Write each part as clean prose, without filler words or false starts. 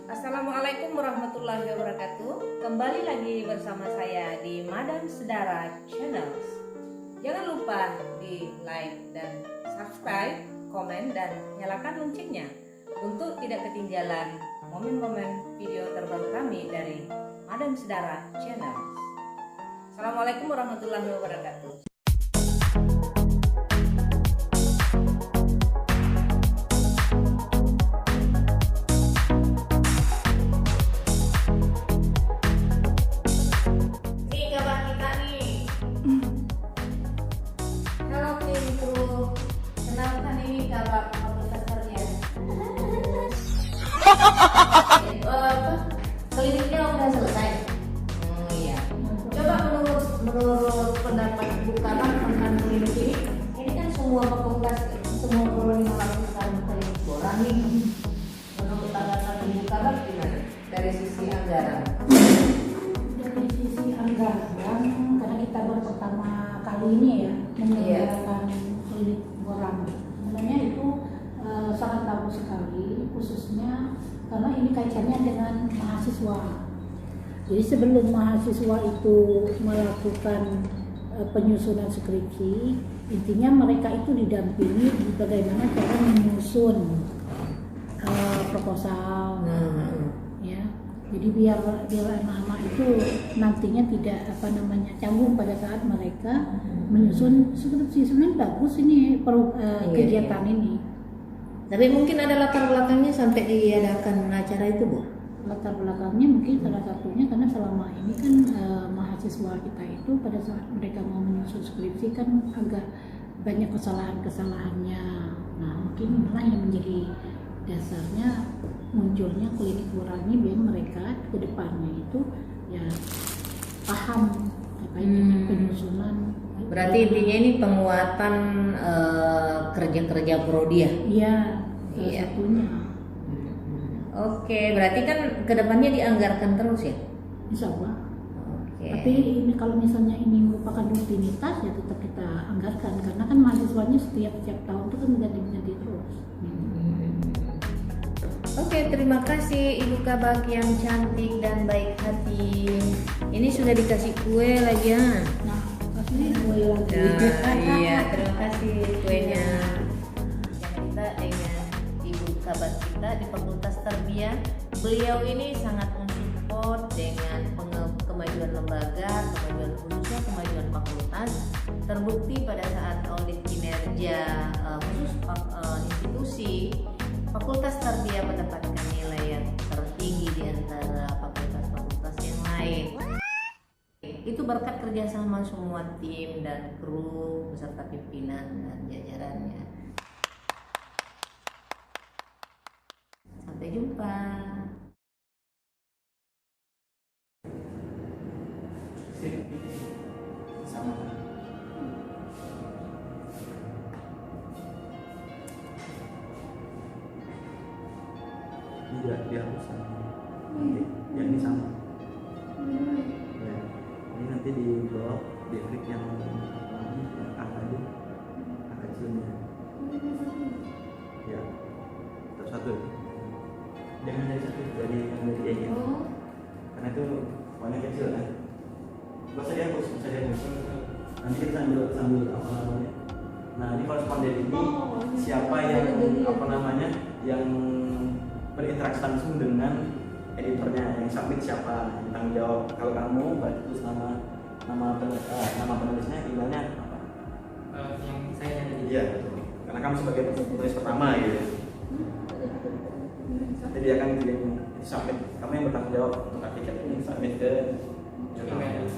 Assalamualaikum warahmatullahi wabarakatuh. Kembali lagi bersama saya di Madam Sedara Channel. Jangan lupa di like dan subscribe, komen dan nyalakan loncengnya untuk tidak ketinggalan momen-momen video terbaru kami dari Madam Sedara Channel. Assalamualaikum warahmatullahi wabarakatuh. Kliniknya udah selesai. Iya. Coba menurut pendapat Ibu Kabar tentang klinik ini kan semua fakultas, semua guru yang melakukan klinik boran nih. Menurut tanggapan Ibu Kabar gimana? Dari sisi anggaran. Dari sisi anggaran, karena kita baru pertama kali ini ya menyelenggarakan klinik boran. Sebenarnya itu sangat bagus sekali, khususnya karena ini kaitannya dengan mahasiswa. Jadi sebelum mahasiswa itu melakukan penyusunan skripsi, intinya mereka itu didampingi bagaimana cara menyusun proposal, ya. Jadi biar anak-anak itu nantinya tidak canggung pada saat mereka menyusun skripsi. Sebenarnya bagus ini kegiatan ini. Tapi mungkin ada latar belakangnya sampai diadakan acara itu, Bu? Latar belakangnya mungkin salah satunya karena selama ini kan mahasiswa kita itu pada saat mereka mau menyusun skripsi kan agak banyak kesalahan-kesalahannya. Nah mungkin inilah yang menjadi dasarnya munculnya klinik Burani biar mereka ke depannya itu ya paham terkait dengan penyusunan. Berarti intinya ini penguatan kerja-kerja prodi ya? Iya, salah satunya. Oke, berarti kan kedepannya dianggarkan terus ya? Insya Allah. Oke. Tapi ini kalau misalnya ini merupakan rutinitas ya tetap kita anggarkan karena kan mahasiswanya setiap tahun itu kan ganti terus. Oke, terima kasih Ibu Kabak yang cantik dan baik hati. Ini sudah dikasih kue lagi ya? Nah, kasih kue lagi. Iya, terima kasih kuenya. Yang kita dengan Ibu Kabak kita di Fakultas Tarbiyah, beliau ini sangat mensupport dengan kemajuan lembaga, khususnya kemajuan fakultas. Terbukti pada saat audit kinerja khusus institusi, Fakultas Tarbiyah mendapatkan nilai yang tertinggi di antara fakultas-fakultas yang lain. Itu berkat kerjasama semua tim dan kru beserta pimpinan dan jajarannya. Sampai jumpa. Sama. Tidak dihapus sama. Ya ini sama. Ya. Ini nanti di bawah di klik yang angka aja, angka kecilnya. Ya. Terus satu. Jangan dari satu, dari yang karena itu warna kecil kan. Gak usah dihapus, nanti kita sambil apa namanya. Nah ini koresponden ini siapa yang yang berinteraksi langsung dengan editornya, yang submit siapa, yang tanggung jawab. Kalau kamu berarti terus nama penulisnya, emailnya apa? Yang saya tadi. Iya betul. Karena kamu sebagai penulis pertama gitu. Nanti dia akan submit. Kamu yang bertanggung jawab untuk artikel ini submit ke jurnal.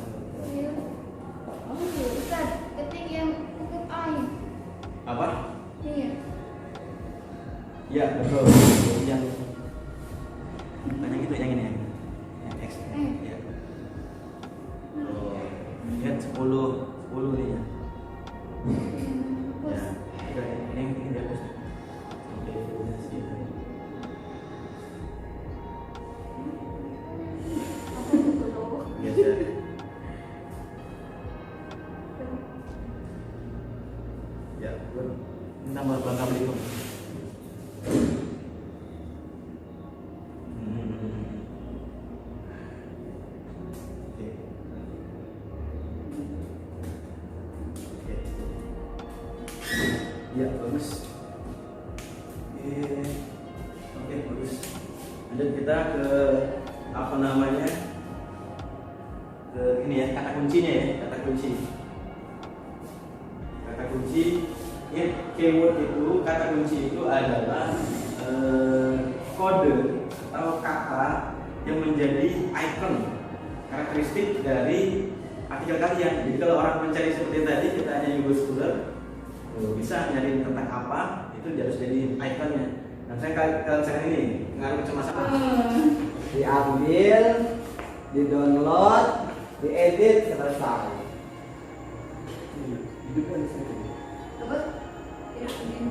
Ustaz, ketik yang huruf A. Apa? Iya. Iya betul. Yang itu yang ini yang X. Ya. Oh, lihat 10 nih ya. Ya, ini yang penting dihapus. Sampai definisi itu. Biasa. Ya, tambah bangka berikut. Lanjut kita ke apa namanya? Ke ini ya, kata kuncinya ya, kata kunci. Kata kunci, ya, keyword itu, kata kunci itu adalah kode atau kata yang menjadi icon karakteristik dari artikel kalian. Jadi kalau orang mencari seperti tadi, kita hanya Google Scholar, bisa nyari tentang apa, itu harus jadi iconnya. Dan saya kalau sekarang ini ngaruh kecemasan. Diambil, di-download, diedit, selesai. Hidupnya di sini. Apa? Tidak mungkin.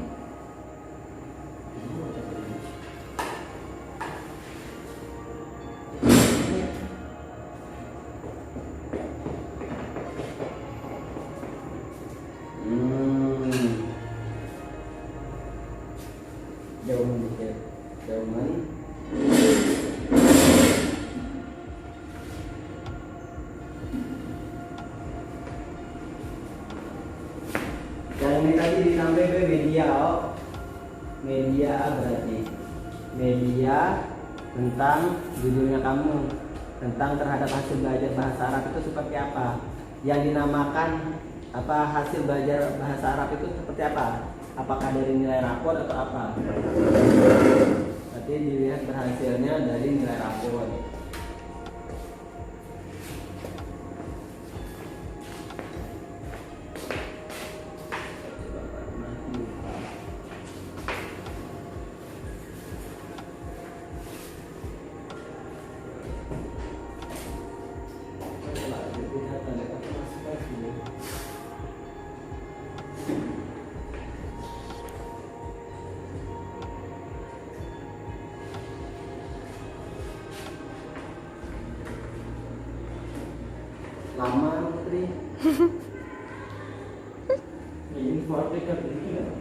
Jauhan dikit, jauhan. Yang ini tadi disampaikan media, oh. Media berarti media tentang judulnya kamu, tentang terhadap hasil belajar bahasa Arab itu seperti apa, yang dinamakan apa hasil belajar bahasa Arab itu seperti apa, apakah dari nilai rapor atau apa. Berarti dilihat berhasilnya dari nilai rapor. Lama Putri. Ini forte kan ini kan.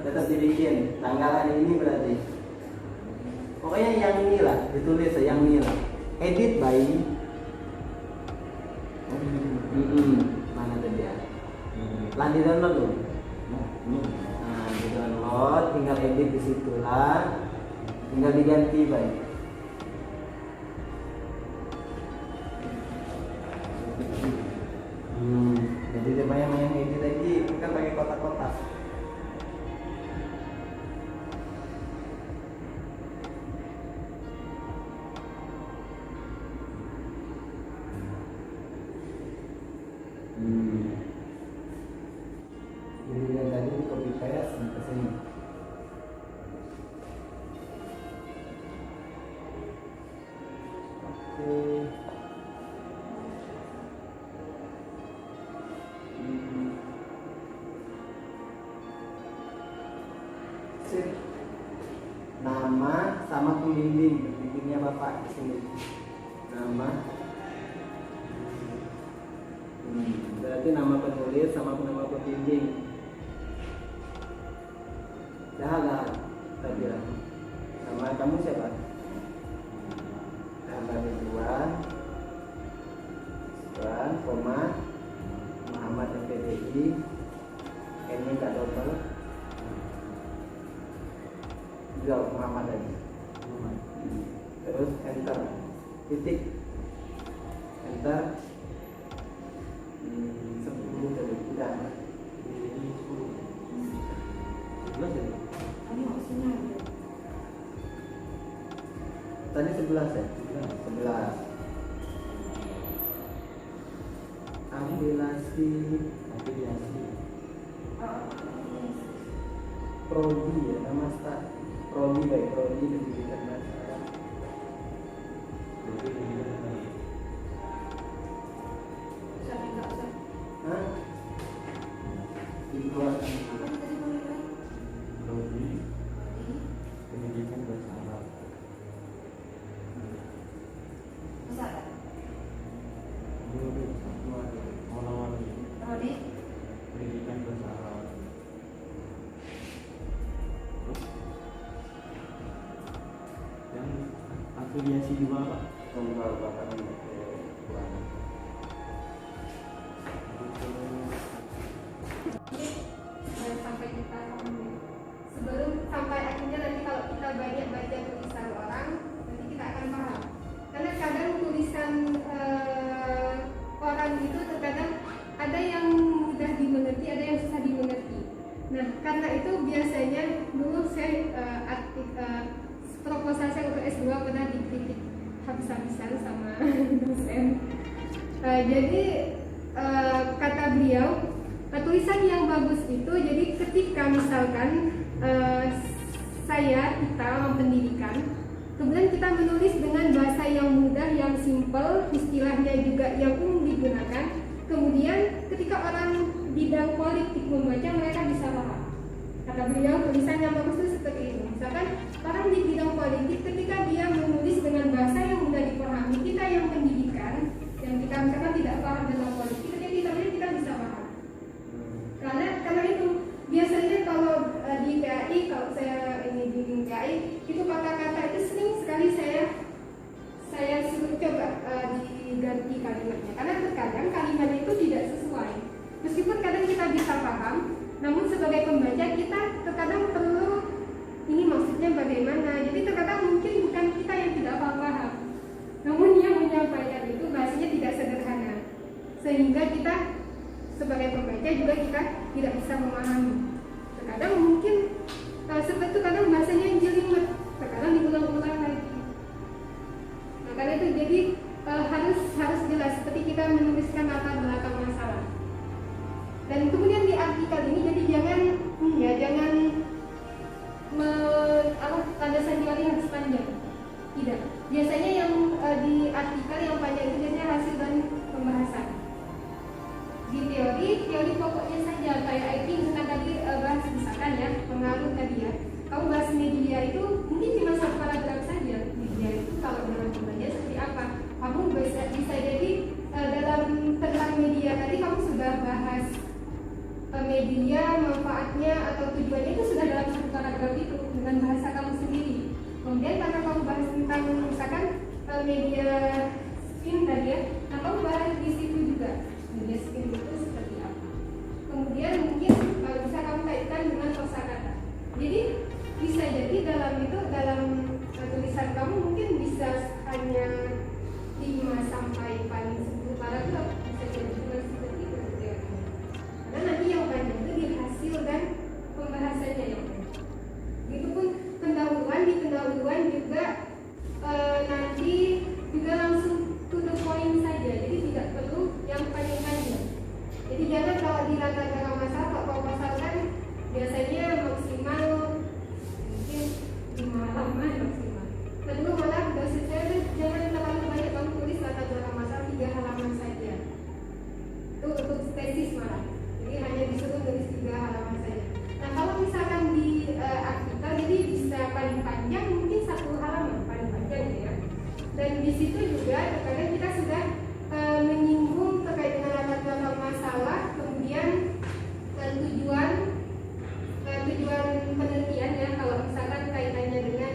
Tetap dibikin tanggal hari ini berarti. Pokoknya yang ini lah ditulis yang ini lah. Edit by. Mana tadi ya? Lah di download tuh. Nah di download, tinggal edit di situ lah. Tinggal diganti by. Jadi dia main edit lagi, kan pakai kotak-kotak. Jadi yang tadi di copy paste ke sini. Oke. Sip. Nama sama pembimbing, pembimbingnya Bapak di sini. Nama. Berarti nama penulis sama nama pembimbing. Dah, tadi lah. Nama kamu siapa? Nama Ridwan, koma, Muhammad MPDI, ini Kak Dokter, jauh Muhammad lagi. Terus enter, titik, enter. 10 tadi udah. Ini 10. 11 tadi. Tadi 11 ya? 11. Afiliasi Prodi ya, nama start Prodi baik Prodi pendidikan bahasa Arab. Hah? Dikeluarkan Prodi pendidikan bahasa Arab. Pendidikan bahasa Arab. Yang afiliasi juga Pak. Tunggal Bapak kurang. Sampai kita sebelum sampai akhirnya nanti kalau kita banyak baca Jadi kata beliau, tulisan yang bagus itu jadi ketika misalkan kita orang pendidikan, kemudian kita menulis dengan bahasa yang mudah, yang simple, istilahnya juga yang umum digunakan. Kemudian ketika orang bidang politik membaca, mereka bisa paham. Kata beliau, tulisan yang bagus itu seperti itu. Misalkan orang di bidang politik, ketika dia menulis dengan bahasa yang mudah dipahami, kita yang pendidikan, yang kita misalkan tidak paham tentang politik, ketika kita baca kita bisa paham. Karena itu biasanya kalau di PAI, kalau saya ini di PAI, itu kata-kata itu sering sekali saya suruh coba diganti kalimatnya. Karena terkadang kalimatnya itu tidak sesuai. Meskipun kadang kita bisa paham, namun sebagai pembaca kita terkadang perlu ini maksudnya bagaimana. Jadi terkadang mungkin bukan kita yang tidak paham, namun yang menyampaikan itu bahasanya tidak sederhana, sehingga kita sebagai pembaca juga kita tidak bisa memahami. Terkadang mungkin seperti itu, kadang bahasanya jelimet, terkadang diulang-ulang lagi. Nah, karena itu jadi harus jelas seperti kita menuliskan latar belakang masalah. Dan kemudian di artikel ini jadi jangan tanda sandiwara harus panjang. Tidak. Biasanya yang di artikel yang panjang itu biasanya hasil dari pembahasan. Di teori pokoknya saja, kayak IT misalkan tadi bahas misalkan ya, pengaruh tadi ya. Kamu bahas media itu mungkin cuma satu paragraf saja. Media itu kalau dalam pembaca seperti apa? Kamu bisa jadi dalam tentang media tadi kamu sudah bahas media, manfaatnya atau tujuannya itu sudah dalam satu paragraf itu dengan bahasa kamu sendiri. Kemudian karena kamu bahas tentang misalkan media spin tadi ya, nah kamu bahas di situ juga media spin itu seperti apa. Kemudian mungkin bisa kamu kaitkan dengan kosakata. Jadi bisa jadi dalam tulisan kamu mungkin bisa hanya 5 sampai paling 10 paragraf, bisa jadi seperti itu. Karena nanti yang panjang itu di hasil dan pembahasannya yang panjang. Begitupun di pendahuluan juga nanti juga langsung to the point saja, jadi tidak perlu yang panjang-panjang. Jadi jangan kalau di latar belakang masalah, kalau pasal kan biasanya maksimal mungkin 5 halaman maksimal. Lalu malah dosennya jangan terlalu banyak, kamu tulis latar belakang masalah 3 halaman saja. Itu untuk tesis malah. Jadi hanya disuruh tulis 3 halaman saja. Nah kalau misalkan di artikel jadi bisa paling panjang mungkin 1 halaman paling panjang ya. Dan di situ juga terkadang kita sudah menyinggung terkait dengan latar belakang masalah, kemudian tujuan penelitian ya, kalau misalkan kaitannya dengan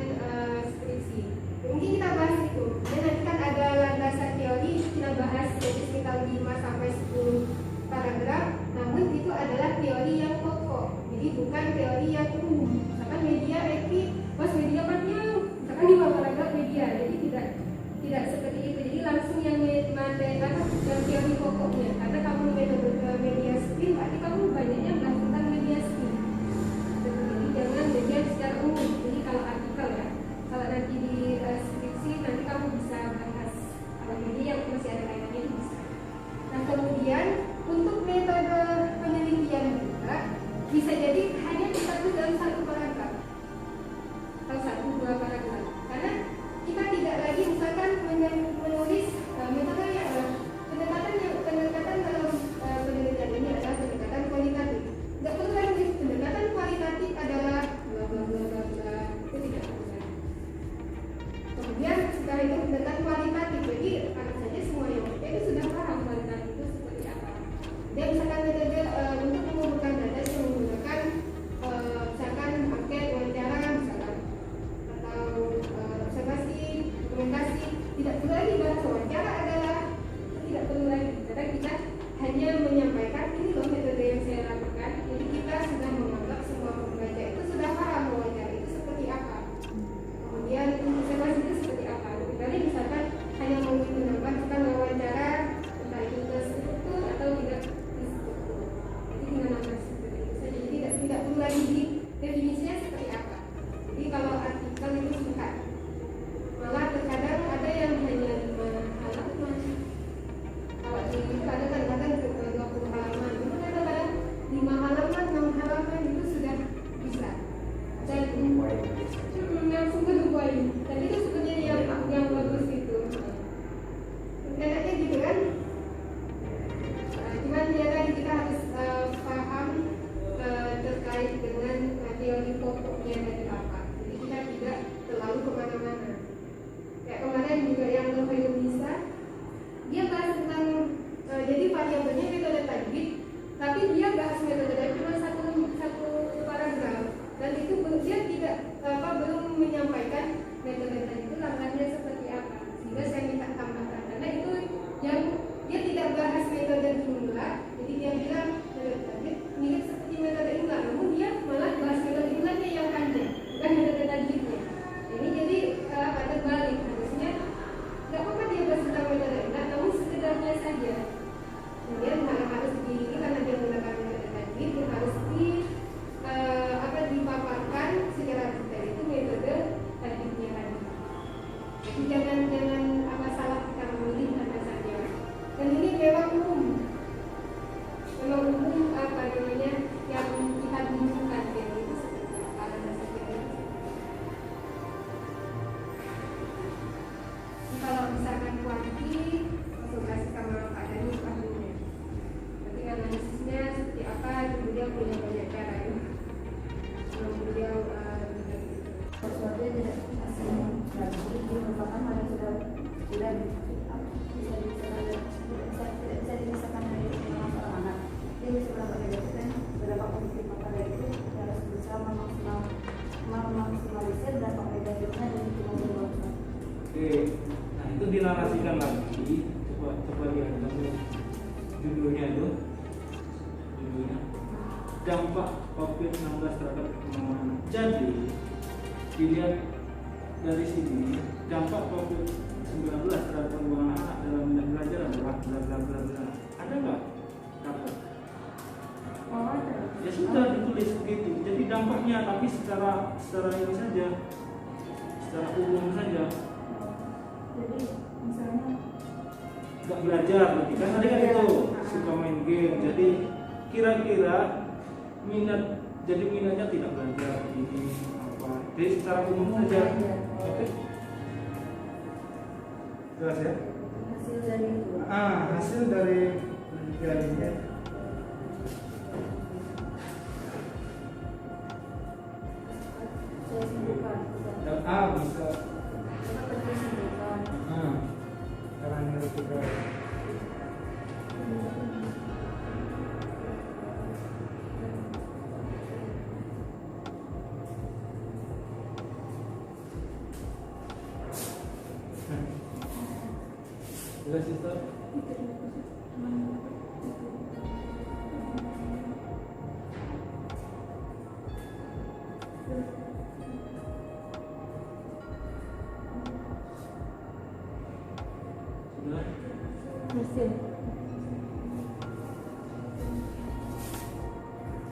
skripsi. Mungkin kita bahas itu. Dan nanti kan ada landasan teori, kita bahas jadi sekitar 5 sampai 10 paragraf, namun itu adalah teori yang pokok, jadi bukan teori yang umum. Misalkan media media panjang, misalkan 5 paragraf media, jadi tidak seperti itu. Jadi langsung dinarasikan lagi. Coba lihat kamu judulnya itu. Judulnya dampak COVID-19 terhadap perkembangan anak. Jadi dilihat dari sini dampak COVID-19 terhadap perkembangan anak dalam minat belajar adalah bla bla bla bla. Ada nggak dapat? Oh, ada. Ya sudah ditulis begitu. Jadi dampaknya tapi secara ini saja, secara umum saja. Jadi misalnya Nggak belajar berarti kan tadi kan itu suka main game. Jadi kira-kira minatnya tidak belajar ini apa. Jadi secara umum saja. Oke. Jelas ya? hasil dari itu. Hasil dari penelitian ini. Saya simpulkan. Bisa. Dapat disimpulkan. Caranya juga. Jelas itu. Sudah. Hasil.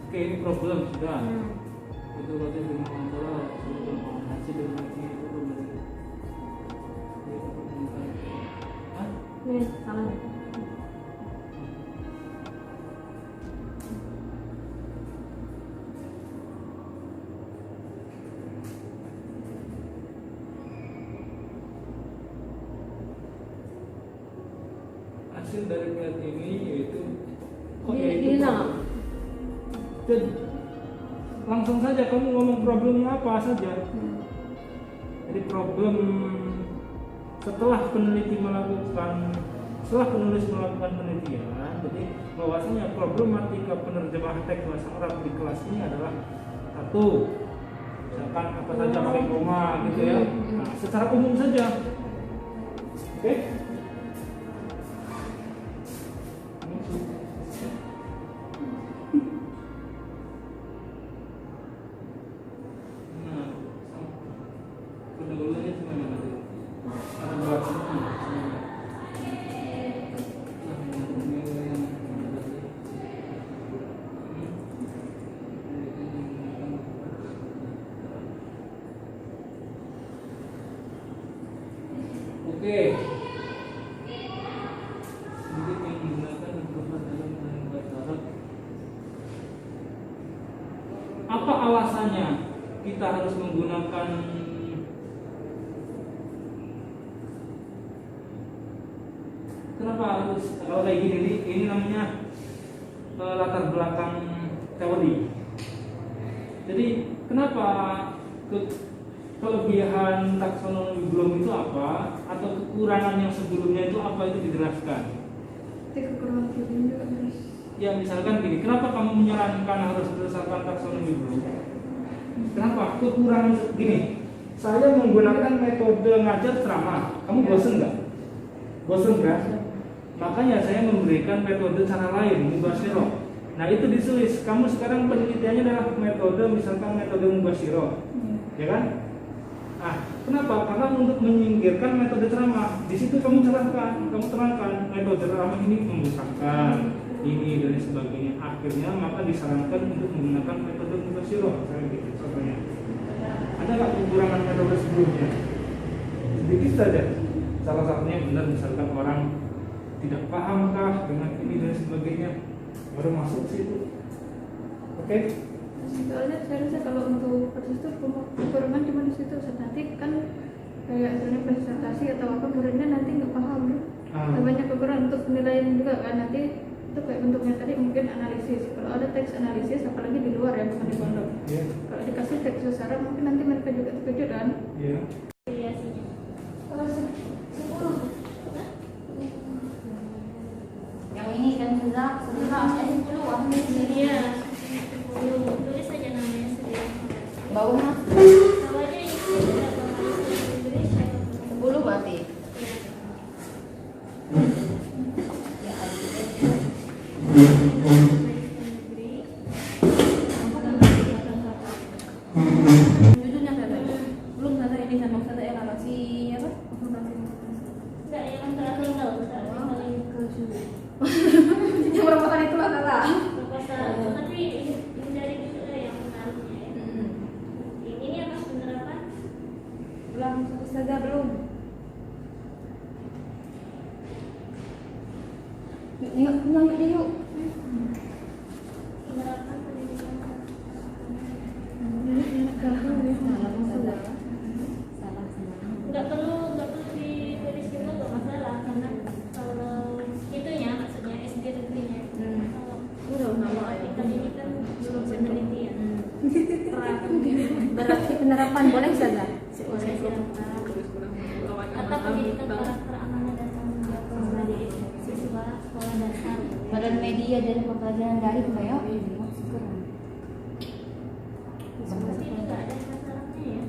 Oke, ini problem sudah. Itu berarti dengan antara hasil dengan ini itu berarti. Hah? Nih, salah. Hasil dari penelitian ini yaitu Hilang. Jadi langsung saja kamu ngomong problemnya apa saja. Jadi problem setelah penulis melakukan penelitian, jadi bahwasanya problematika penerjemahan teks bahasa Arab di kelas ini adalah satu, misalkan apa saja pakai koma gitu ya. Nah, secara umum saja. Oke? Nah, pendahuluannya semuanya ada. Ada berapa? Oke. Sedikit yang digunakan beberapa dalam bahasa Arab. Apa alasannya kita harus menggunakan kenapa harus kalau kayak gini ini namanya latar belakang teori. Jadi kenapa kelebihan taksonomi belum itu apa atau kekurangan yang sebelumnya itu apa itu dijelaskan. Kekurangan juga harus. Ya misalkan gini, kenapa kamu menyarankan harus berdasarkan taksonomi belum? Kenapa? Kekurangan gini. Saya menggunakan metode ngajar ceramah. Kamu bosen nggak? Bosen kan? Makanya saya memberikan metode cara lain, mubasyiroh. Nah itu ditulis. Kamu sekarang penelitiannya adalah metode, misalkan metode mubasyiroh, ya kan? Nah, kenapa? Karena untuk menyingkirkan metode ceramah. Di situ kamu terangkan metode ceramah ini membesarkan ini dan sebagainya. Akhirnya maka disarankan untuk menggunakan metode mubasyiroh. Saya gitu contohnya. Ada nggak kekurangan metode sebelumnya? Sedikit saja. Salah satunya benar misalkan orang tidak pahamkah dengan ini dan sebagainya, baru masuk situ. Oke? Soalnya saya rasa kalau untuk proses itu kekurangan cuma di situ. Nanti kan kayak misalnya presentasi atau apa muridnya nanti nggak paham. Banyak kekurangan untuk penilaian juga kan nanti itu kayak bentuknya tadi mungkin analisis. Kalau ada teks analisis apalagi di luar ya bukan di pondok. Yeah. Kalau dikasih teks secara mungkin nanti mereka juga terkejut kan. Iya. Kalau 10 Yang ini kan sudah 10 Iya, 10. Tulis saja namanya sendiri. Bawahnya Bawahnya ini berapa kali bahasa Inggris? 10 berarti. Judulnya kata belum kata ini sama kata evaluasi apa? Enggak, yang tertinggal Yang berapa kali itu lah kata? proposal. Tapi dari itu yang menariknya ya. Ini apa penerapan? Belum saja belum. Yuk, nyanyi yuk. Penerapan pendidikan. Nggak perlu ditulis juga nggak masalah karena kalau itunya maksudnya SD negerinya kalau artikel ini kan belum penelitian Berarti penerapan boleh saja. boleh silakan atau pendidikan karakter amanah dan tanggung jawab sebagai siswa sekolah dasar Badan media dari pembelajaran daring kayak seperti itu nggak ada masalahnya ya.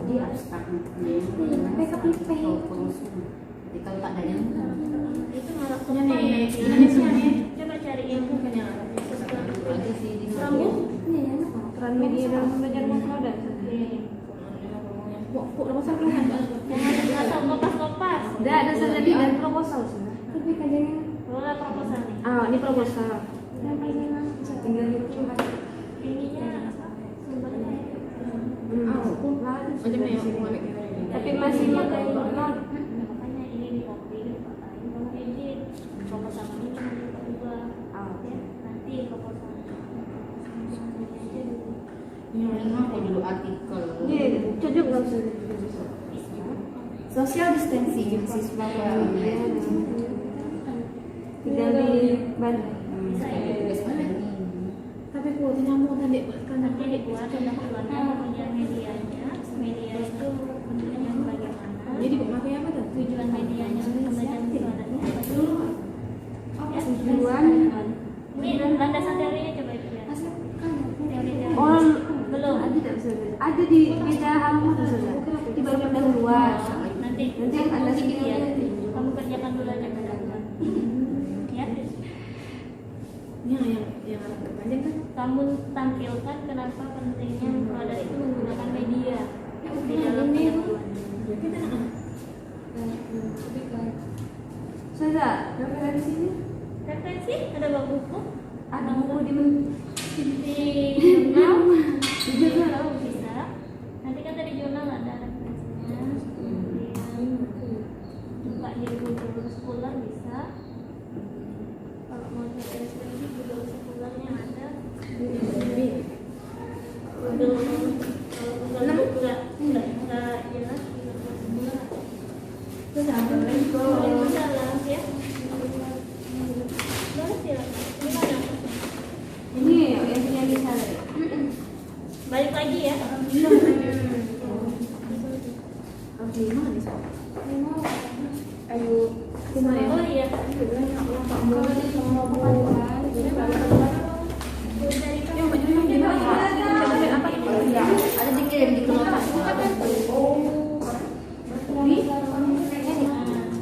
dia abstrak. Jadi kalau tak ada yang Itu malah Ini nih, sopan Indonesia nih. coba cari ilmu kan yang ada sih di sambung Peran media dalam pembelajaran memproduk. Kok proposal belum ada? jangan asal kopas-kopas. Tidak ada saja di dan proposal sudah. tapi kayaknya Bola proposal nih. Ah, ini proposal. tinggal itu Ininya apa? Sumbernya. Tapi masih pakai Makanya ini di copy, kamu edit proposal ini kita ubah. Ya, nanti proposal. yang aku dulu artikel cocok nggak usah. social distancing siswa Tidak di Bandung. Bisa ya. tugas pada ini Tapi kalau nyamuk tadi kan Nanti dibuat ketentuannya punya medianya. Media itu bentuknya bagaimana? jadi pakai apa tuh? Tujuan medianya pembelajaran produknya apa dulu? Ya, Tujuan. Ini landasan teorinya coba itu ya. Teori-teori. Oh, belum. ada di beda halaman saja. Di baru pendahuluan. Nanti ada sedikit ya. Kamu kerjakan dulu aja pendahuluan. Ya. Yang anak berpanjang kan? Kamu tampilkan kenapa pentingnya produk itu menggunakan media di dalam pendahuluan. Sudah, referensi ini Referensi ada bawa buku? ada buku di Di jurnal? Di jurnal bisa. Nanti kan dari jurnal ada referensinya. Kemudian buka di buku sekolah bisa. Kalau mau cari referensi juga sekolahnya ada. Kalau buku nggak jelas juga sekolah. Boleh salah ya. Boleh silakan. Gimana? ini yang bisa. Balik lagi ya. Oke, mana nih? Ayo, gimana ya? Oh iya. Yang bajunya gimana? Apa? ada dikirim di kelompok Ini? jadi ada perbedaan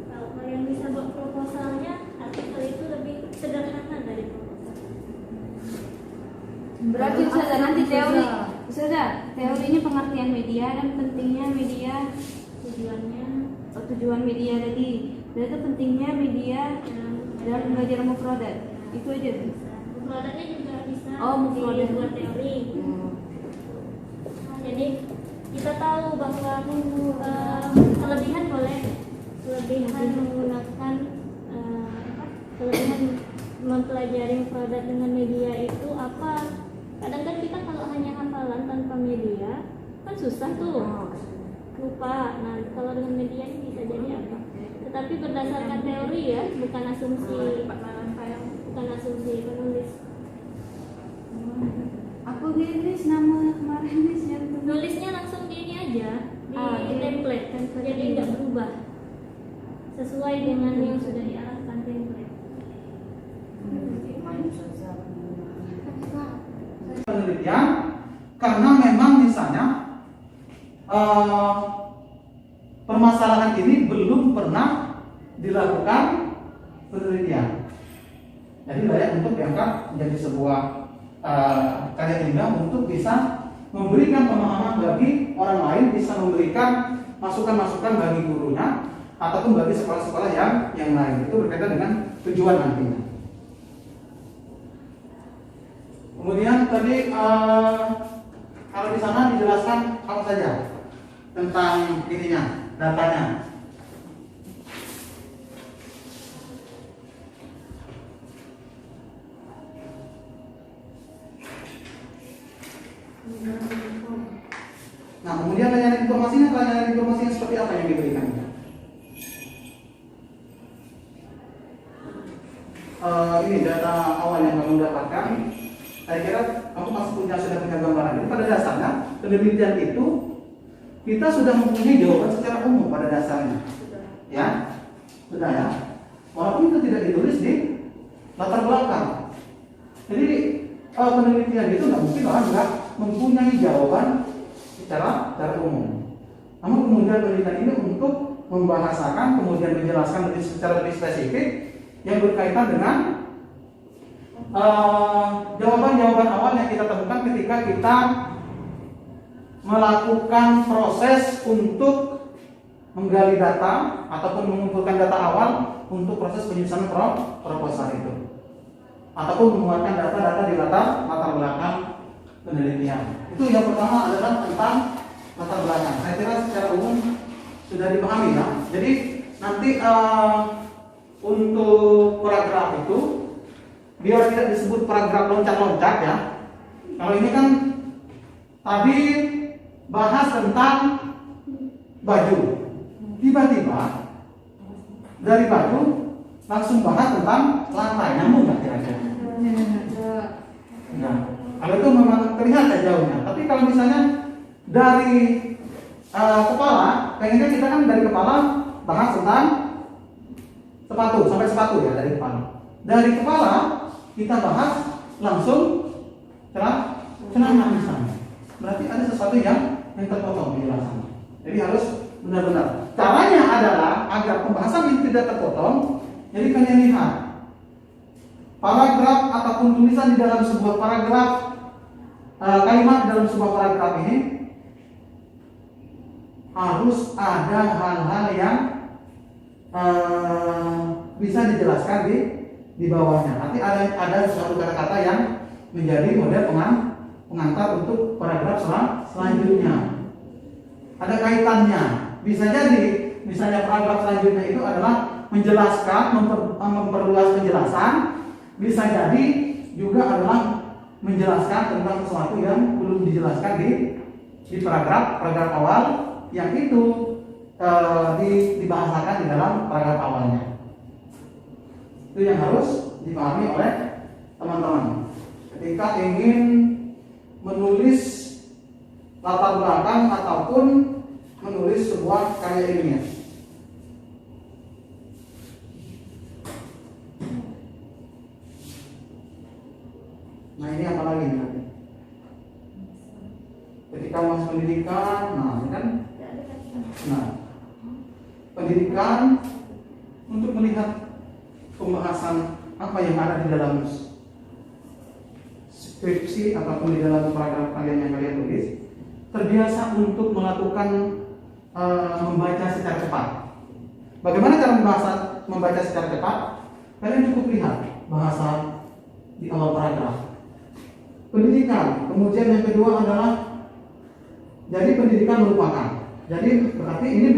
Kalau kalian bisa buat proposalnya, artikel itu lebih sederhana dari proposal. Berarti sudah nanti teori. Sudah, teorinya pengertian media dan pentingnya media, Tujuannya tujuan media tadi. Dan itu pentingnya media dalam belajar memproduk. Itu aja. produknya juga bisa Oh, mufrodat. dibuat teori. Jadi kita tahu bahwa kelebihan boleh, kelebihan menggunakan kelebihan mempelajari produk dengan media itu apa? Kadang kan kita kalau hanya hafalan tanpa media kan susah tuh, lupa. Nah kalau dengan media ini bisa jadi apa? Tetapi berdasarkan teori ya, bukan asumsi penulis. Aku tulis nama kemarin yang Nulisnya langsung di ini aja, di template, jadi nggak berubah sesuai dengan yang sudah diarahkan template. penelitian karena memang misalnya permasalahan ini belum pernah dilakukan penelitian. Jadi layak untuk diangkat menjadi sebuah karya ilmiah untuk bisa memberikan pemahaman bagi orang lain, bisa memberikan masukan-masukan bagi gurunya ataupun bagi sekolah-sekolah yang lain. Itu berkaitan dengan tujuan nantinya. Kemudian tadi kalau di sana dijelaskan apa saja tentang ininya, datanya. Nah, kemudian layanan informasinya seperti apa yang diberikan? Ini data awal yang kamu dapatkan. Saya kira kamu pasti sudah punya gambaran. Jadi pada dasarnya penelitian itu kita sudah mempunyai jawaban secara umum pada dasarnya. Ya, sudah ya. Walaupun itu tidak ditulis di latar belakang. Jadi penelitian itu nggak mungkin orang nggak mempunyai jawaban secara umum. Namun kemudian penelitian ini untuk membahasakan, kemudian menjelaskan secara lebih spesifik yang berkaitan dengan jawaban-jawaban awal yang kita temukan ketika kita melakukan proses untuk menggali data ataupun mengumpulkan data awal untuk proses penyusunan proposal itu, ataupun menguatkan data-data di latar belakang penelitian. Itu yang pertama adalah tentang latar belakang. Saya kira secara umum sudah dipahami ya. Jadi nanti untuk paragraf itu biar tidak disebut paragraf loncat-loncat ya. Kalau ini kan tadi bahas tentang baju, tiba-tiba dari baju langsung bahas tentang lantai, nyambung nggak kira-kira? Nah, kalau itu memang terlihat jauhnya. Tapi kalau misalnya dari kepala, pengennya kita kan dari kepala bahas tentang sepatu, sampai sepatu ya dari kepala. Dari kepala kita bahas langsung celana misalnya. Berarti ada sesuatu yang terpotong penjelasannya. Jadi harus benar-benar. Caranya adalah agar pembahasan ini tidak terpotong. Jadi kalian lihat paragraf ataupun tulisan di dalam sebuah paragraf, kalimat di dalam sebuah paragraf ini harus ada hal-hal yang bisa dijelaskan di bawahnya. Nanti ada suatu kata-kata yang menjadi model pengantar untuk paragraf selanjutnya. Ada kaitannya. Bisa jadi misalnya paragraf selanjutnya itu adalah menjelaskan, memperluas penjelasan. Bisa jadi juga adalah menjelaskan tentang sesuatu yang belum dijelaskan di paragraf awal yang itu dibahasakan di dalam paragraf awalnya. Itu yang harus dipahami oleh teman-teman ketika ingin menulis latar belakang ataupun menulis sebuah karya ilmiah. Nah ini apa lagi nanti? Ketika masuk pendidikan, pendidikan untuk melihat pembahasan apa yang ada di dalam skripsi ataupun di dalam paragraf kalian yang kalian tulis, terbiasa untuk melakukan membaca secara cepat. Bagaimana cara membaca secara cepat? Kalian cukup lihat bahasa di awal paragraf. Pendidikan, kemudian yang kedua adalah jadi pendidikan merupakan. Jadi berarti ini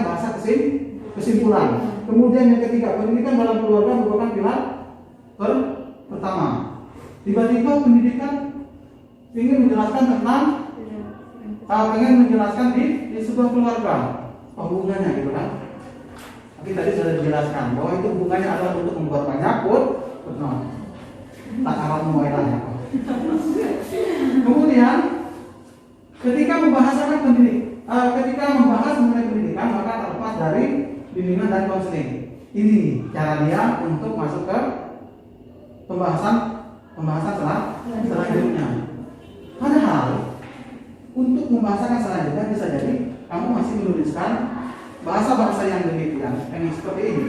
bahasa kesimpulan. Kemudian yang ketiga, pendidikan dalam keluarga merupakan pilar pertama. Tiba-tiba pendidikan ingin menjelaskan tentang di sebuah keluarga, hubungannya gitu kan. Tapi tadi sudah dijelaskan bahwa itu hubungannya adalah untuk membuat banyak takaran muailahnya. Kemudian ketika membahas mengenai pendidikan, maka terlepas dari bimbingan dan konseling. Ini cara dia untuk masuk ke pembahasan selanjutnya. Padahal untuk pembahasan yang selanjutnya bisa jadi kamu masih menuliskan bahasa-bahasa yang demikian, yang seperti ini.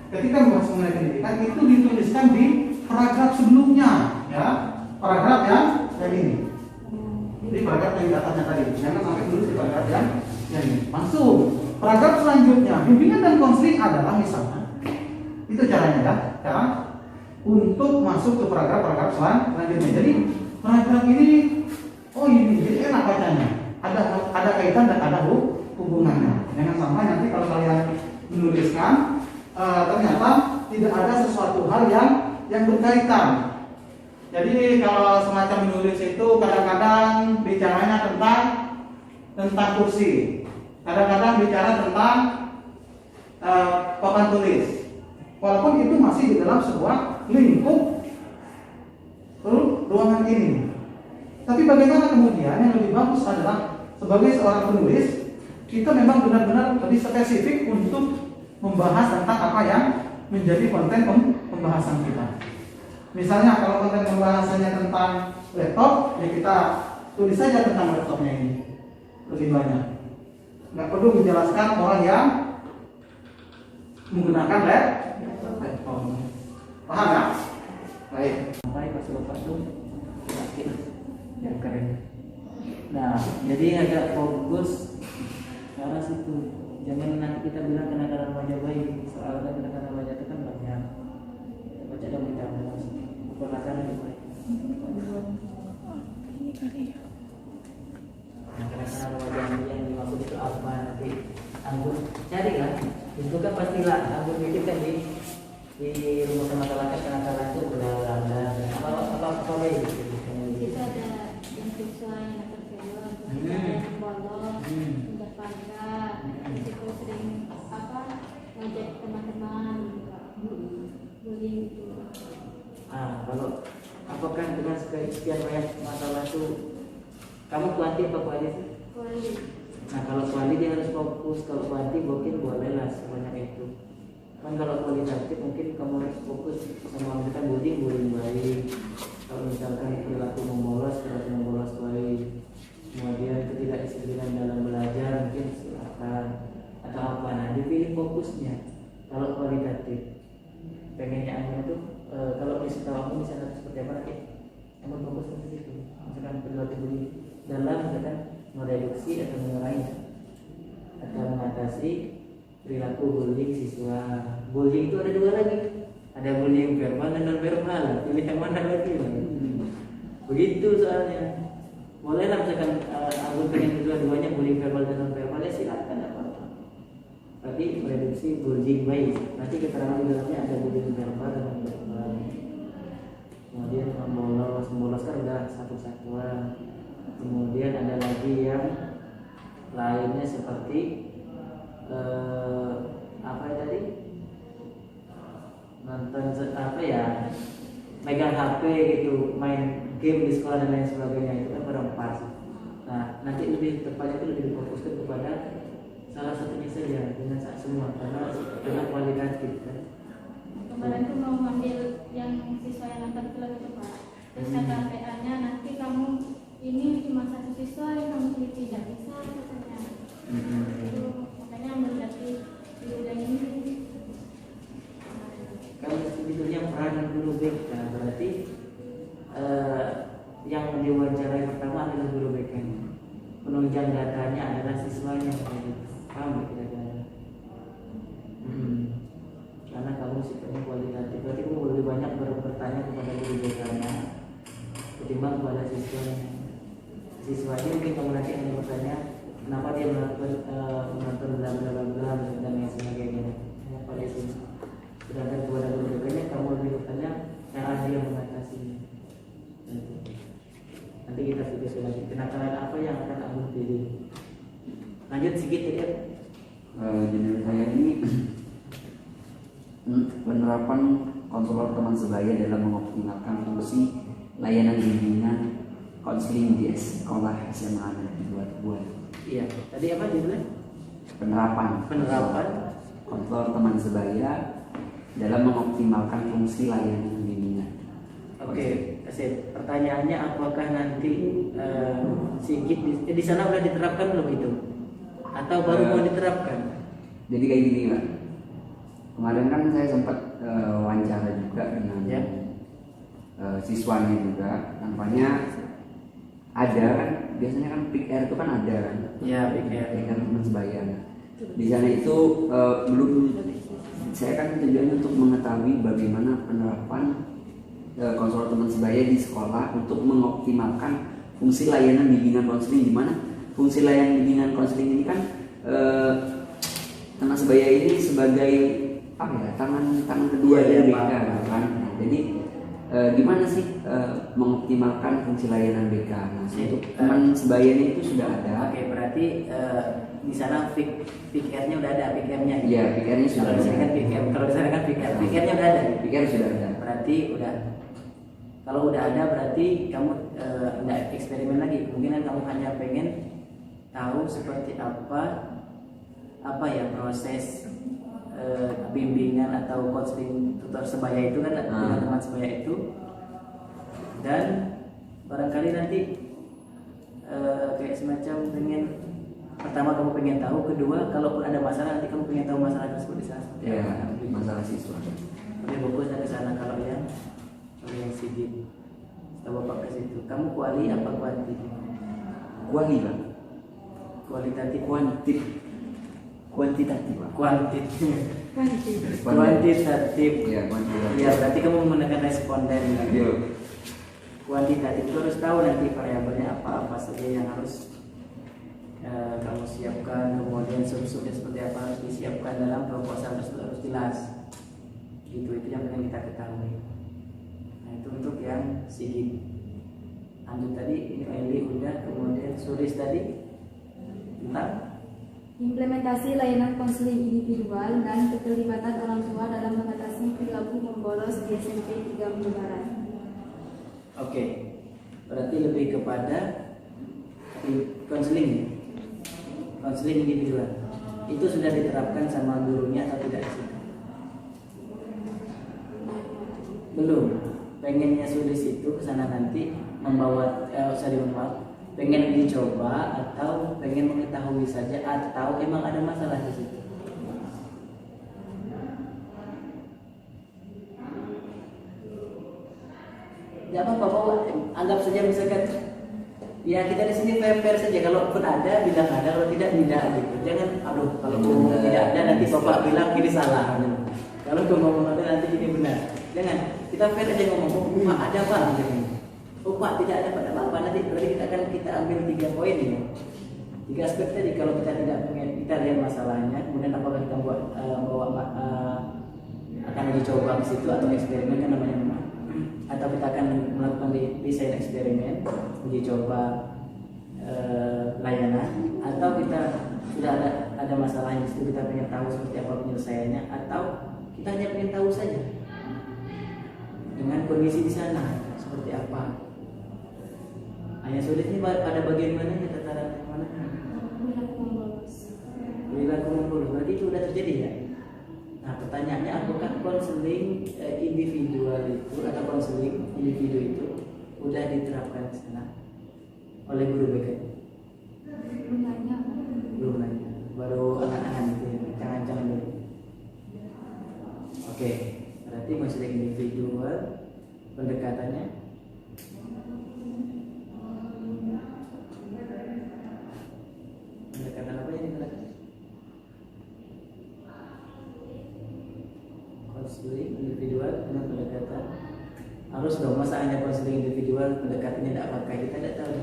Ketika membahas mengenai pendidikan itu dituliskan di paragraf sebelumnya, ya, paragraf yang ini. Jadi paragraf yang di atasnya tadi, jangan sampai tulis di paragraf yang ini. Langsung paragraf selanjutnya, bimbingan dan konseling adalah misalnya. Itu caranya ya, cara untuk masuk ke paragraf-paragraf selanjutnya. Jadi paragraf ini, oh ini jadi enak bacanya. Ada kaitan dan ada hubungannya. Jangan sampai nanti kalau kalian menuliskan ternyata tidak ada sesuatu hal yang berkaitan. Jadi kalau semacam menulis itu kadang-kadang bicaranya tentang kursi, kadang-kadang bicara tentang papan tulis. Walaupun itu masih di dalam sebuah lingkup ruangan ini. Tapi bagaimana kemudian yang lebih bagus adalah sebagai seorang penulis kita memang benar-benar lebih spesifik untuk membahas tentang apa yang menjadi konten pembahasan kita. Misalnya kalau konten pembahasannya tentang laptop, ya kita tulis saja tentang laptopnya ini lebih banyak. Nggak perlu menjelaskan orang yang menggunakan laptop. Paham ya? Baik. Sampai pas bapak tuh yakin yang keren. Nah, jadi agak fokus ke arah situ. Jangan nanti kita bilang kenakalan wajah baik. Soalnya kenakalan wajah itu kan banyak. Baca dong kita perkataan yang baik. Nah, kenakalan wajah yang dimaksud itu apa nanti? Anggur cari kan? Itu kan pastilah anggur mikir kan di rumus masyarakat kenakalan itu berada apa baik gitu. Kita ada yang siswa yang terkejut, yang bolos, udah pangkat, risiko sering ngajak teman-teman, bullying gitu. Kalau apakah dengan sekian banyak masalah itu kamu kuanti apa kuali sih? Kuali. Nah kalau kuali dia harus fokus, kalau kuanti mungkin bolehlah sebanyak itu. Kan kalau kualitatif mungkin kamu harus fokus sama misalkan bullying baik. Kalau misalkan perilaku membolos baik. Kemudian ketidakdisiplinan dalam belajar mungkin silakan atau apa. Nah dipilih fokusnya. Kalau kualitatif pengennya anda itu kalau misalkan kamu misalkan seperti apa nanti kamu fokus ke situ. Misalkan perilaku bullying dalam misalkan mereduksi atau mengurangi atau mengatasi perilaku bullying siswa. Bullying itu ada dua lagi, ada bullying verbal dan non verbal. Pilih yang mana lagi? Begitu soalnya. Bolehlah misalkan anggota yang kedua-duanya bullying verbal dan non verbal ya silakan apa-apa. Tapi mereduksi bullying baik. Nanti keterangan di dalamnya ada bullying verbal dan non verbal. Kemudian membolos kan udah satu-satuan. Kemudian ada lagi yang lainnya seperti apa tadi nonton megang HP gitu, main game di sekolah dan lain sebagainya, itu kan kurang pas. Nah nanti lebih tepatnya itu lebih difokuskan kepada salah satunya saja, dengan semua karena kualitatif kan. Kemarin tuh mau ngambil yang siswa yang nonton film itu Pak, terus kata PA-nya nanti kamu ini cuma satu siswa yang kamu pilih, tidak bisa katanya. Itu makanya mendaki di bidang ini. Kalau sebetulnya peranan guru BK berarti yang diwawancarai pertama adalah guru BK. Penunjang datanya adalah siswanya. Paham kira-kira? Karena kamu sifatnya kualitatif, berarti kamu lebih banyak bertanya kepada guru BK-nya ketimbang kepada siswanya. Siswanya mungkin kamu nanti akan bertanya kenapa dia menonton bla dan lain sebagainya. Pada itu. Sedangkan kepada guru BK-nya kamu lebih bertanya cara dia mengatasinya. Nanti kita diskusi lagi kenakalan apa yang akan kamu pilih. Lanjut sedikit ya. Jadi saya ini penerapan konselor teman sebaya dalam mengoptimalkan fungsi layanan bimbingan konseling di sekolah SMA Negeri 2 Iya. Tadi apa judulnya? Penerapan konselor teman sebaya dalam mengoptimalkan fungsi layanan bimbingan. Oke, Kasih. Pertanyaannya apakah nanti Sigit di sana udah diterapkan belum itu? Atau baru mau diterapkan? Jadi kayak gini Pak. Kemarin kan saya sempat wawancara juga dengan Ya. Siswanya juga. Nampaknya ada kan, biasanya kan PR itu kan ada kan. Ya, pikir. Dengan teman sebaya. Di sana itu belum, saya kan tujuannya untuk mengetahui bagaimana penerapan konselor teman sebaya di sekolah untuk mengoptimalkan fungsi layanan bimbingan konseling, di mana fungsi layanan bimbingan konseling ini kan teman sebaya ini sebagai apa ya, tangan kedua dari BK kan. Nah, jadi gimana sih mengoptimalkan fungsi layanan BK? Nah, untuk teman sebayanya itu sudah ada. Oke, berarti di sana PKR-nya udah ada, PKR-nya. Iya, PKR-nya sudah Kalau di ada. sana kan PKR, kalau di sana kan PKR-nya udah ada. PKR sudah ada. Berarti udah. Kalau udah ada berarti kamu nggak eksperimen lagi. Kemungkinan kamu hanya pengen tahu seperti apa ya proses bimbingan atau coaching tutor sebaya itu kan dengan teman sebaya itu, dan barangkali nanti kayak semacam pengen, pertama kamu pengen tahu, kedua kalaupun ada masalah nanti kamu pengen tahu masalah tersebut di sana. Ya, masalah siswa. Lebih fokus dari sana. Kalau yang Sigit, tahu bapak ke situ. Kamu kuali apa kuanti? Kuali Pak. Kualitatif, Kuantitatif Pak. kuantitatif. Ya, kuantitatif. Ya, berarti kamu menekan responden. Yo. Kuantitatif itu harus tahu nanti variabelnya apa saja yang harus kamu siapkan, kemudian sub-subnya seperti apa harus disiapkan dalam proposal tersebut, harus jelas. Itu yang pengen kita ketahui. Nah, itu untuk yang Sigit. Lanjut tadi ini Eli udah, kemudian Suris tadi tentang Implementasi layanan konseling individual dan keterlibatan orang tua dalam mengatasi perilaku membolos di SMP 3 Menyebaran. Oke, berarti lebih kepada konseling individual. Itu sudah diterapkan sama gurunya atau tidak sih? Belum. Pengennya Sulis itu kesana nanti membawa pengen dicoba atau pengen mengetahui saja, atau emang ada masalah di situ? Tidak apa-apa, bawa, anggap saja misalkan ya kita di sini fair saja, kalaupun ada bilang ada, kalau tidak gitu. Jangan kalau ngomong tidak ada nanti bapak bilang ini salah. Kalau ngomong ada nanti ini benar. Jangan, kita fair aja ngomong, Pak ada Pak. Oh Pak tidak ada pada Bapak, nanti berarti kita ambil 3 poin ini. 3 aspek tadi. Kalau kita tidak pengen, kita lihat masalahnya, kemudian apakah kita akan dicoba ke situ atau eksperimen kan namanya, atau kita akan melakukan desain eksperimen, uji coba layanan, atau kita sudah ada masalah di situ, kita pengen tahu seperti apa penyelesaiannya, atau kita hanya pengen tahu saja dengan kondisi di sana seperti apa. Hanya sulit ini pada bagian mana ya, tataran yang mana? Perilaku membolos. Berarti itu sudah terjadi ya. Nah, pertanyaannya apakah konseling individual itu atau konseling individu itu sudah diterapkan di sana oleh guru BK? Belum nanya. Baru anak-anak itu ya, jangan dulu. Oke, berarti konseling individual pendekatannya pendekatan apa ini pendekatan? Konseling individual dengan pendekatan harus dong, masa hanya konseling individual pendekatannya tidak pakai, kita tidak tahu.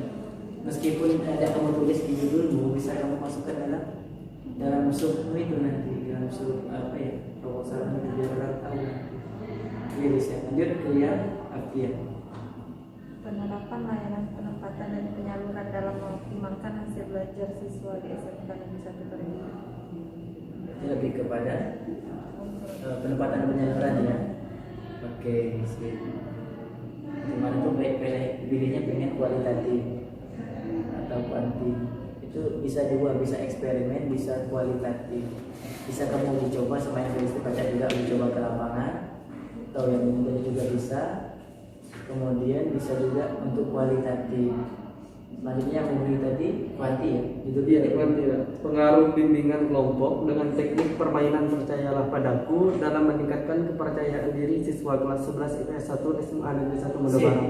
Meskipun ada kamu tulis di judulmu, bisa kamu masukkan dalam sub itu nanti, dalam sub apa ya, proposal nanti biar orang tahu nanti. Iya bisa. Lanjut ke yang Afia. Penerapan layanan penempatan dan penyaluran dalam mengoptimalkan hasil belajar siswa di SMK Negeri 1 Terenggalek. Lebih kepada penempatan dan penyaluran ya. Oke, sip. Gimana tuh pilihnya pengen kualitatif atau kuanti? Itu bisa dua, bisa eksperimen, bisa kualitatif. Bisa kamu dicoba sama yang bisa baca juga, dicoba ke lapangan, atau yang mudah juga bisa. kemudian bisa juga untuk kualitatif. Selanjutnya yang memenuhi tadi kuanti ya, itu Iya, kuanti ya. Pengaruh bimbingan kelompok dengan teknik permainan percayalah padaku dalam meningkatkan kepercayaan diri siswa kelas 11 IPS 1 SMA Negeri 1 Mudobaran.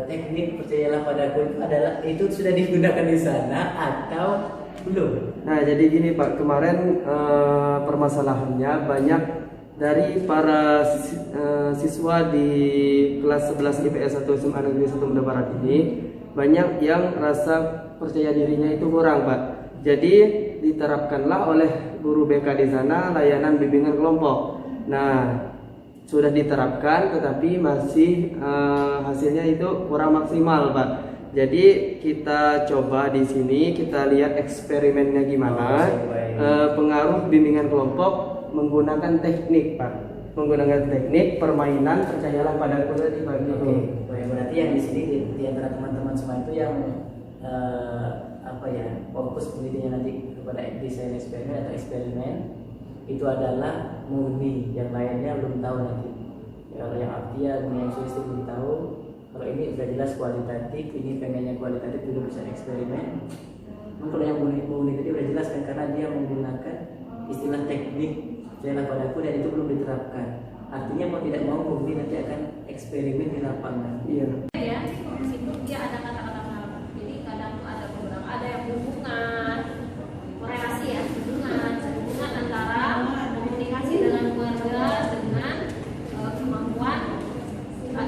Teknik percayalah padaku itu adalah itu sudah digunakan di sana atau belum? Nah, jadi gini Pak, kemarin permasalahannya banyak dari para siswa di kelas 11 IPS 1 SMA Negeri 1 Mudobaran ini banyak yang rasa percaya dirinya itu kurang Pak. Jadi diterapkanlah oleh guru BK di sana layanan bimbingan kelompok. Nah, sudah diterapkan tetapi masih hasilnya itu kurang maksimal Pak. Jadi kita coba di sini kita lihat eksperimennya gimana. Pengaruh bimbingan kelompok menggunakan teknik Pak. Menggunakan teknik permainan percayalah padaku tadi Pak. Oke, berarti yang di sini di antara teman-teman semua itu yang fokus penelitiannya nanti kepada desain eksperimen atau eksperimen itu adalah murni, yang lainnya belum tahu nanti. Kalau yang Artia, yang Sulisti belum tahu. Kalau ini sudah jelas kualitatif, ini pengennya kualitatif dulu bisa eksperimen. Kalau yang murni tadi sudah jelas kan, karena dia menggunakan istilah teknik jalan padaku dan itu belum diterapkan. Artinya mau tidak mau murni nanti akan eksperimen di lapangan. Iya. Ya, di situ dia ada kata-kata harapan. Jadi kadang tuh ada beberapa, ada yang hubungan, korelasi ya, hubungan antara komunikasi dengan keluarga dengan kemampuan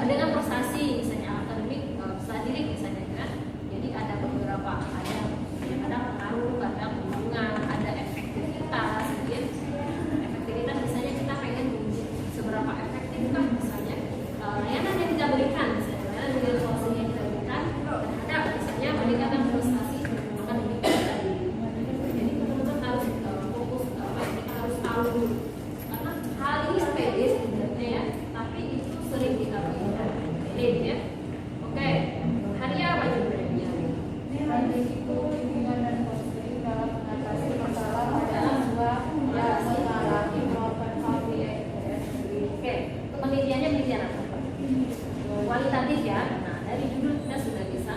dengan prestasi misalnya akademik, statistik misalnya kan. Jadi ada beberapa ada pengaruh, kadang hubungan, ada efektivitas, gitu. Efektivitas misalnya kita pengen seberapa efektifkah misalnya layanan yang kita berikan, misalnya layanan dengan solusi yang kita berikan terhadap misalnya meningkatkan prestasi akademik kita. Jadi teman-teman harus fokus, kita harus tahu dulu karena hal ini sepele sebenarnya ya, tapi itu sering kita lakukan ya. Oke, Haria apa juga ya? Risiko bimbingan dan konseling dalam mengatasi masalah dalam sebuah mengalami melakukan hal Oke, penelitiannya penelitian apa? Kualitatif ya. Nah, dari judul kita sudah bisa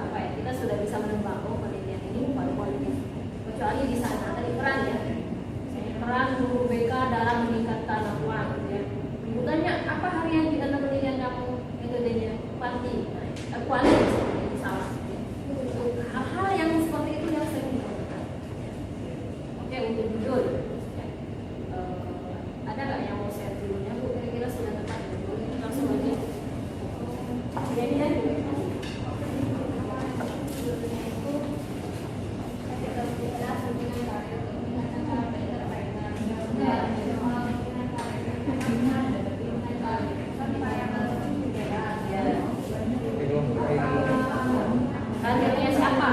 kita sudah bisa menebak penelitian ini kualitatif. Kecuali di sana tadi peran ya. Peran guru BK dalam meningkatkan laporan ya. Bukannya apa harian di dalam penelitian kamu metodenya kuanti, kualitas itu salah. Hal-hal yang seperti itu yang sering dilakukan. Oke, untuk judul. Ada nggak yang mau share judulnya? Bu, kira-kira sudah tepat langsung aja. Jadi dan kadernya siapa?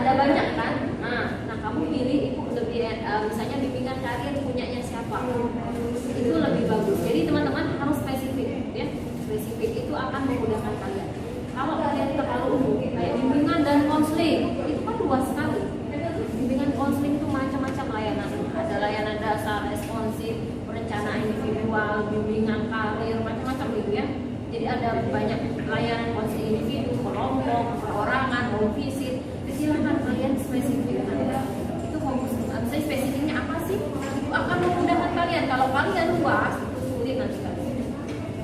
Ada banyak kan? Nah kamu pilih itu lebih misalnya bimbingan karir punyanya siapa? Itu lebih bagus. Jadi teman-teman harus spesifik ya. Spesifik itu akan memudahkan kalian. Kalau kalian terlalu umum kayak bimbingan dan konseling itu kan luas sekali. Bimbingan konseling itu macam-macam layanan. Ada layanan dasar, responsif, perencanaan individual, bimbingan karir, macam-macam gitu ya. Jadi ada banyak layanan konseling individu, kelompok, perorangan, home visit. Silakan kalian spesifikkan. Itu fokus. Misalnya spesifiknya apa sih? Itu akan memudahkan kalian. Kalau kalian luas, itu sulit nanti kalian.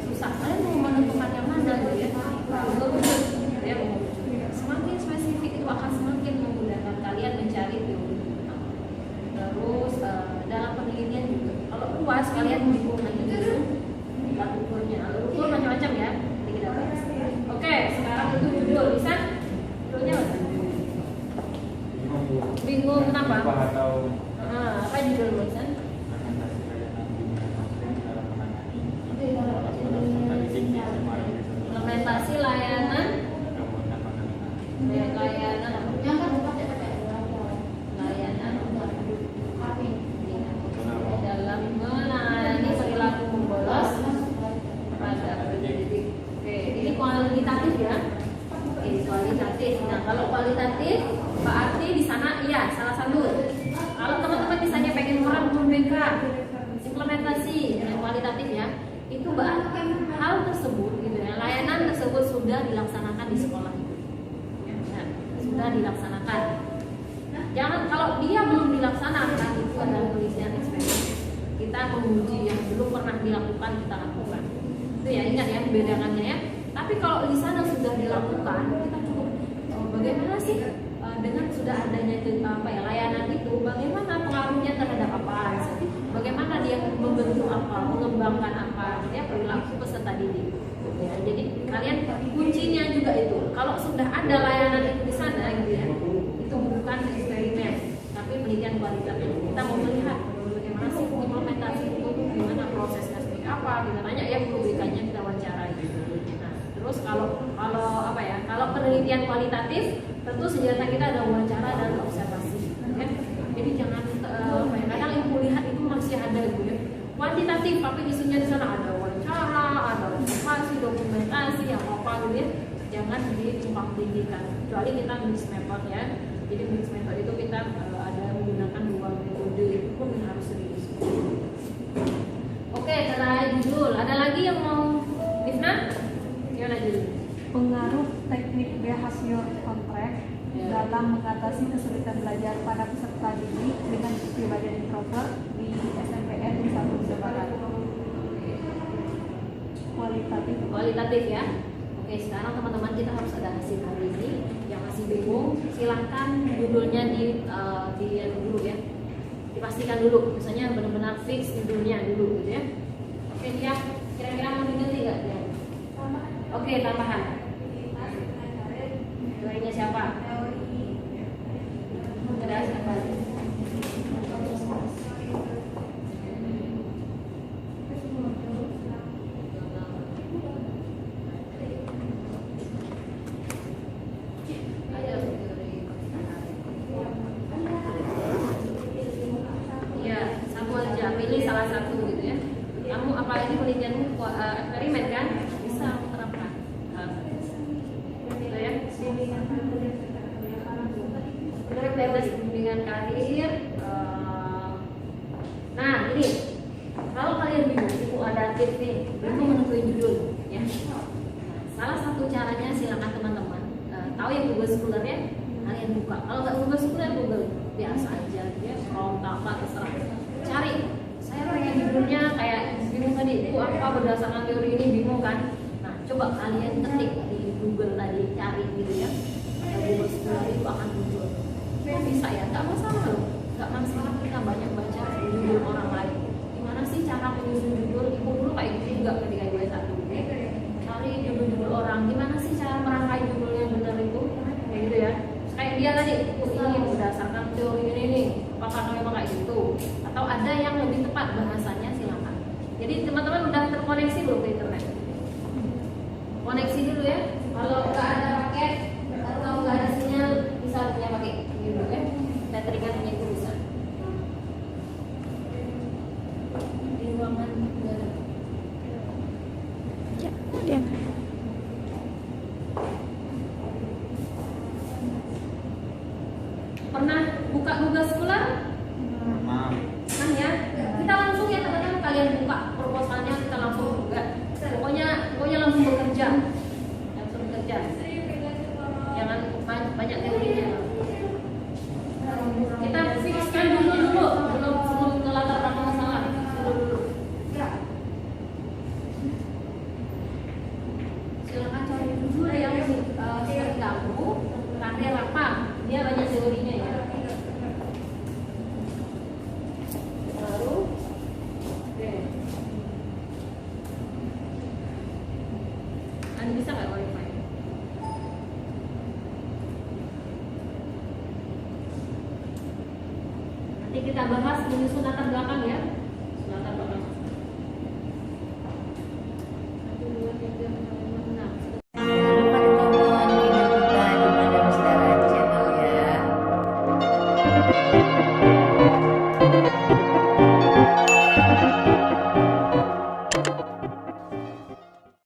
Susah. Kalian mau menentukan yang mana gitu ya. Ya, semakin spesifik itu akan semakin memudahkan kalian mencari teori. Terus dalam penelitian juga. Kalau luas kalian bingung nanti dulu alat ukurnya. Alat ukur macam-macam ya. Jadi kita bahas. Oke, sekarang itu judul bisa? Judulnya apa? Bingung kenapa? Apa judul tulisan? Implementasi layanan dalam menangani perilaku membolos pada pendidik. Oke, ini kualitatif ya. Oke, kualitatif. Nah, kalau kualitatif berarti di sana iya salah satu. Kalau teman-teman misalnya pengen orang itu berarti hal tersebut gitu ya, layanan tersebut sudah dilaksanakan di sekolah itu. Ya, sudah dilaksanakan. Jangan kalau dia belum dilaksanakan, itu adalah penelitian eksperimen. Kita menguji yang belum pernah dilakukan, kita lakukan. Itu ya, ingat ya bedakannya ya. Tapi kalau di sana sudah dilakukan, kita cukup bagaimana sih dengan sudah adanya layanan itu, bagaimana pengaruhnya terhadap apa? Bagaimana dia membentuk apa, mengembangkan apa, ya perilaku peserta didik. Ya, jadi kalian kuncinya juga itu. Kalau sudah ada layanan itu di sana, gitu ya, itu bukan eksperimen, tapi penelitian kualitatif. Kita mau melihat bagaimana sih implementasi itu, gimana prosesnya seperti apa. Kita tanya ya guru-gurunya, kita wawancarai. Nah, terus kalau apa ya? Kalau penelitian kualitatif, tentu senjata kita ada wawancara dan observasi. Ya. Jadi jangan kadang yang kulihat itu masih ada gitu ya. Kuantitatif, tapi isunya di sana ada wawancara, ada observasi, dokumentasi, apa gitu ya. Jangan ditumpang tinggikan. Kecuali kita mix method ya. Jadi mix method itu kita ada menggunakan 2 metode, itu pun harus serius. Oke, setelah judul, ada lagi yang mau Livna? Gimana judul? Pengaruh teknik behavior contract dalam mengatasi kesulitan belajar pada peserta didik dengan kepribadian introvert di SMPN di 1 Jawa Barat. Kualitatif ya. Oke, sekarang teman-teman kita harus ada hasil hari ini. Yang masih bingung, silahkan judulnya di dulu ya. Dipastikan dulu, misalnya benar-benar fix judulnya dulu gitu ya. Oke, dia kira-kira mau diganti nggak dia? Oke, tambahan. Teorinya siapa? Ada siapa? Iya, satu aja. Pilih salah satu gitu ya. Kamu apalagi penelitianmu eksperimen kan? Bisa terapkan. Gitu ya. Bebas bimbingan karir. Nah ini, kalau kalian bingung, itu ada tips nih, bingung menentuin judul ya. Nah, salah satu caranya silakan teman-teman tahu yang Google Scholar ya, kalian buka. Kalau nggak Google Scholar, Google biasa aja ya, prompt apa terserah. Cari. Saya pengen judulnya kayak bingung tadi, itu apa berdasarkan teori ini, bingung kan? Nah coba kalian ketik di Google tadi, cari gitu ya. Google Scholar itu akan muncul. Bisa ya, nggak masalah loh, nggak masalah kita banyak baca judul orang lain. Gimana sih cara menyusun judul? Ibu dulu kayak gitu juga ketika gue satu. Cari judul-judul orang, gimana sih cara merangkai judul yang benar itu? Kayak gitu ya. Kayak dia tadi, ini berdasarkan teori ini nih, apakah memang kayak gitu? Atau ada yang lebih tepat bahasanya, silakan. Jadi teman-teman udah terkoneksi belum ke internet? Koneksi dulu ya. Kalau nggak ada paket atau nggak ada sinyal, bisa punya pakai gitu ya. Baterainya itu bisa. Di ruangan dalam. Ya, dia. Pernah buka Google Scholar? Pernah. Nah ya, kita langsung ya teman-teman, kalian buka proposalnya, kita langsung buka. Pokoknya langsung bekerja. Langsung bekerja. Jangan banyak teorinya. Kita fixkan dulu sebelum ke latar belakang masalah. Dulu. Silakan cari judul yang seperti kamu, karir apa? Dia banyak teorinya ya. Lalu, oke. Anda bisa nggak wifi? Nanti kita bahas menyusun latar belakang ya. Latar belakang. 1, 2, 3, 4.